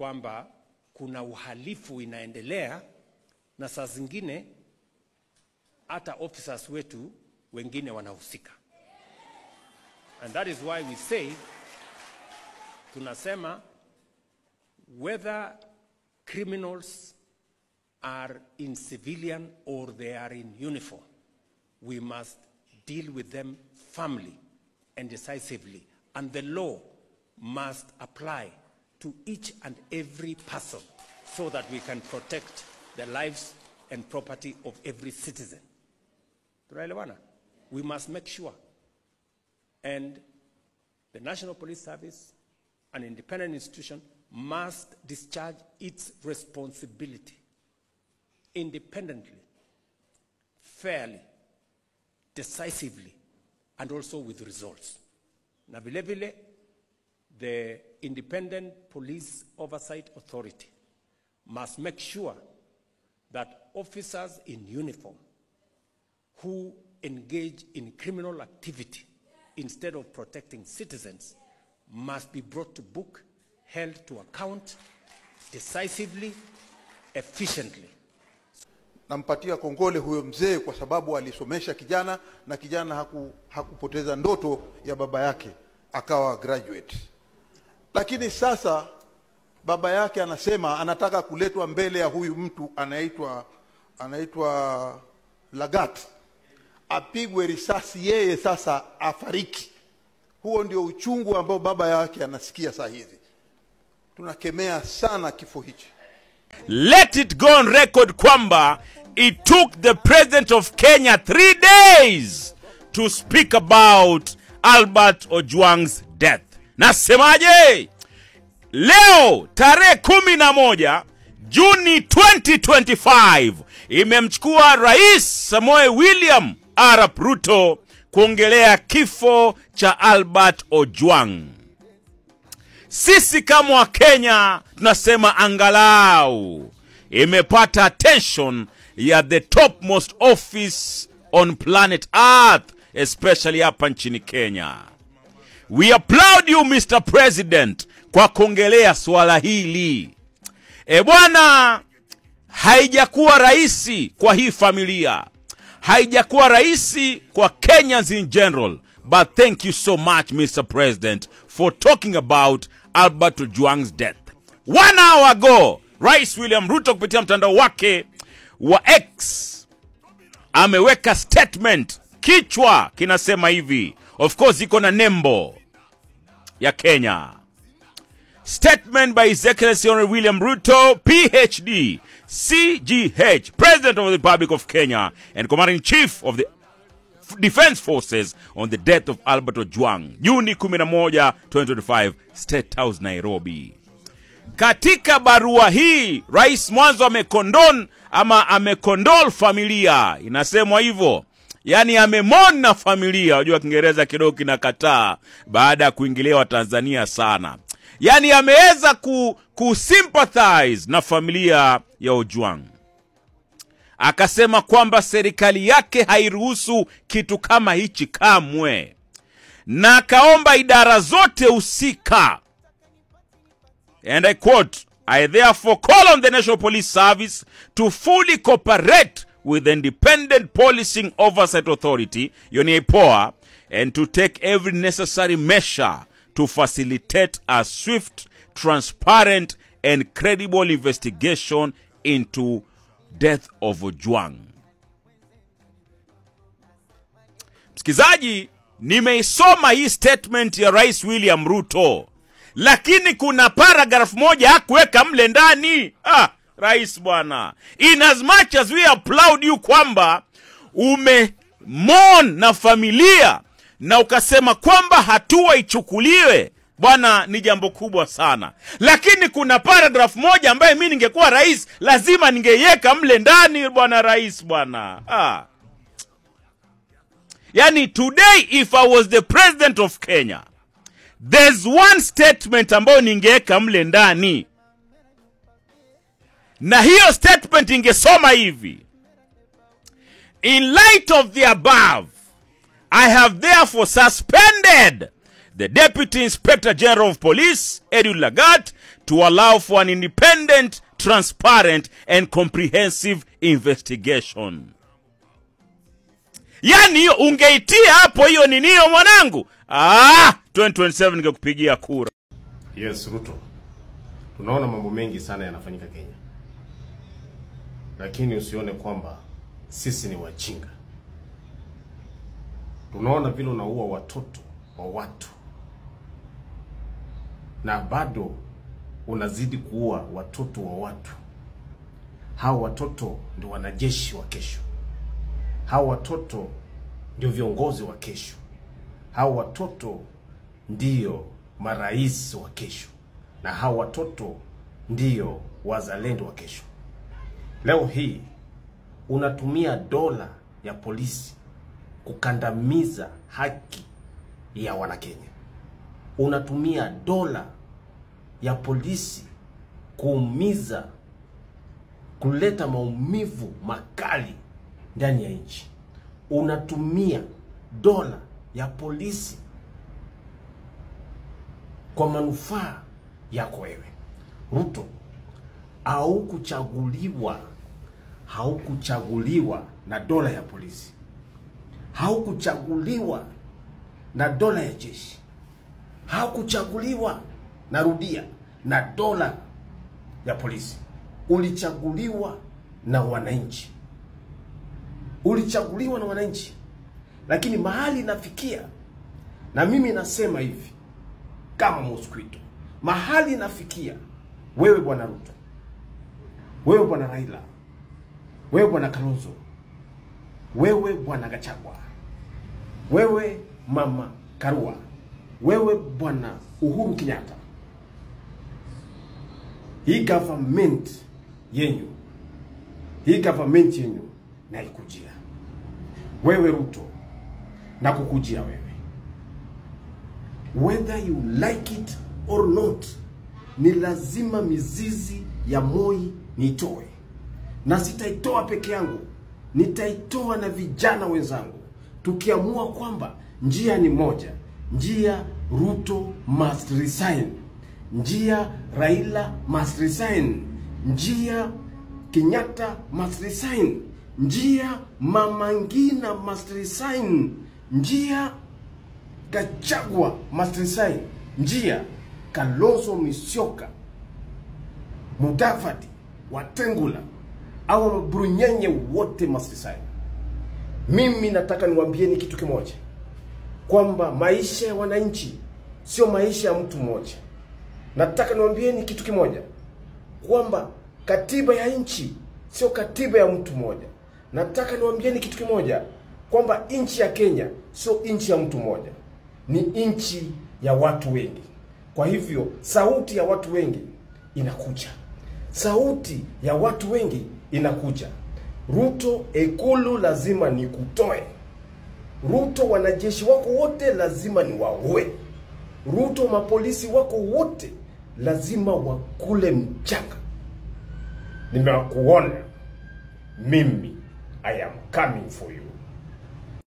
kwamba kuna uhalifu inaendelea na saa zingine hata officers wetu wengine wanahusika. And that is why we say, tunasema, whether criminals are in civilian or they are in uniform, we must deal with them firmly and decisively. And the law must apply to each and every person so that we can protect the lives and property of every citizen. We must make sure. And the National Police Service, an independent institution, must discharge its responsibility independently, fairly, decisively, and also with results. Na vile vile, the Independent Police Oversight Authority must make sure that officers in uniform who engage in criminal activity instead of protecting citizens must be brought to book, held to account decisively, efficiently. Nampatia kongole huyo mzee kwa sababu alisomesha kijana na kijana hakupoteza ndoto ya baba yake, akawa graduate. Lakini sasa baba yake anasema anataka kuletwa mbele ya huyu mtu anaitwa Lagat, apigwe risasi yeye sasa afariki. Huo ndio uchungu ambao baba yake anasikia saa hizi. Tunakemea sana kifo hichi. Let it go on record kwamba it took the president of Kenya 3 days to speak about Albert Ojwang's death. Nasemaje? Leo tarehe 11 Juni 2025 imemchukua Rais Samoei William Arap Ruto kuongelea kifo cha Albert Ojwang. Sisi kama wa Kenya tunasema angalau imepata attention ya the topmost office on planet Earth, especially hapa nchini Kenya. We applaud you, Mr. President, kwa kuongelea swala hili. Bwana, haijakuwa rahisi kwa hii familia. Haijakuwa rahisi kwa Kenyans in general. But thank you so much, Mr. President, for talking about Albert Ojwang's death. 1 hour ago, Rais William Ruto kupitia mtandao wake wa X ameweka statement. Kichwa kinasema hivi. Of course, iko na nembo ya Kenya. Statement by His Excellency Honorable William Ruto, PhD, CGH, President of the Republic of Kenya and Commander-in-Chief of the Defense Forces on the death of Albert Ojwang, Juni 11, 2025, State House, Nairobi. Katika barua hii, Rais mwanzo amekondol familia. Inasemwa hivyo. Yani amemona familia. Unajua Kiingereza kidogo kinakataa baada ya kuingiliwa Tanzania sana. Yani ameweza kusympathize na familia ya Ojwang. Akasema kwamba serikali yake hairuhusu kitu kama hichi kamwe. Na akaomba idara zote husika. And I quote, I therefore call on the National Police Service to fully cooperate with the Independent Policing Oversight Authority, (IPOA), and to take every necessary measure to facilitate a swift, transparent, and credible investigation into death of Ojwang. Msikizaji, nimeisoma hii statement ya Rais William Ruto, lakini kuna paragraph moja hakuweka mle ndani. Rais bwana, in as much as we applaud you kwamba umemon na familia na ukasema kwamba hatua ichukuliwe, bwana, ni jambo kubwa sana. Lakini kuna paragraph moja ambaye mimi ningekuwa rais lazima ningeiweka mle ndani, bwana rais bwana. Yani today if I was the president of Kenya, there's one statement ambayo ningeweka mle ndani. Na hiyo statement ingesoma hivi: in light of the above, I have therefore suspended the Deputy Inspector General of Police, Edwin Lagat, to allow for an independent, transparent, and comprehensive investigation. Yani ungeitia hapo hiyo ninio mwanangu. 2027 ningekupigia kura. Yes, Ruto. Tunaona mambo mengi sana yanafanyika Kenya. Lakini usione kwamba sisi ni wajinga. Tunaona vile unaua watoto wa watu. Na bado unazidi kuua watoto wa watu. Hao watoto ndio wanajeshi wa kesho. Hao watoto ndio viongozi wa kesho. Hao watoto ndio marais wa kesho. Na hao watoto ndio wazalendo wa kesho. Leo hii unatumia dola ya polisi kukandamiza haki ya Wanakenya. Unatumia dola ya polisi kuumiza, kuleta maumivu makali ndani ya nchi. Unatumia dola ya polisi kwa manufaa yako wewe. Ruto, haukuchaguliwa na dola ya polisi. Haukuchaguliwa na dola ya jeshi. Haukuchaguliwa, narudia, na dola ya polisi. Ulichaguliwa na wananchi. Ulichaguliwa na wananchi. Lakini mahali nafikia, na mimi nasema hivi kama mosquito, mahali nafikia, wewe bwana Ruto, wewe bwana Raila, wewe bwana Kalonzo, wewe bwana Gachagua, wewe mama Karua, wewe bwana Uhuru Kenyatta, hii government yenyu na ikujia wewe Ruto, na kukujia wewe, whether you like it or not, ni lazima mizizi ya Moi nitoe. Na sitaitoa peke yangu, nitaitoa na vijana wenzangu. Tukiamua kwamba njia ni moja, njia Ruto must resign, njia Raila must resign, njia Kenyatta must resign, njia Mama Ngina must resign, njia Gachagua must resign, njia Kalonzo Musyoka, Mudavadi, Wetangula, au Brunyenye wote must resign. Mimi nataka niwaambieni kitu kimoja, kwamba maisha ya wananchi sio maisha ya mtu mmoja. Nataka niwaambieni kitu kimoja, kwamba katiba ya nchi sio katiba ya mtu mmoja. Nataka niwaambieni kitu kimoja, kwamba nchi ya Kenya sio nchi ya mtu mmoja, ni nchi ya watu wengi. Kwa hivyo sauti ya watu wengi inakuja. Sauti ya watu wengi inakuja. Ruto, Ikulu lazima nikutoe. Ruto, wanajeshi wako wote lazima niwaue. Ruto, mapolisi wako wote lazima wakule mchanga. Nimekuona mimi, I am coming for you.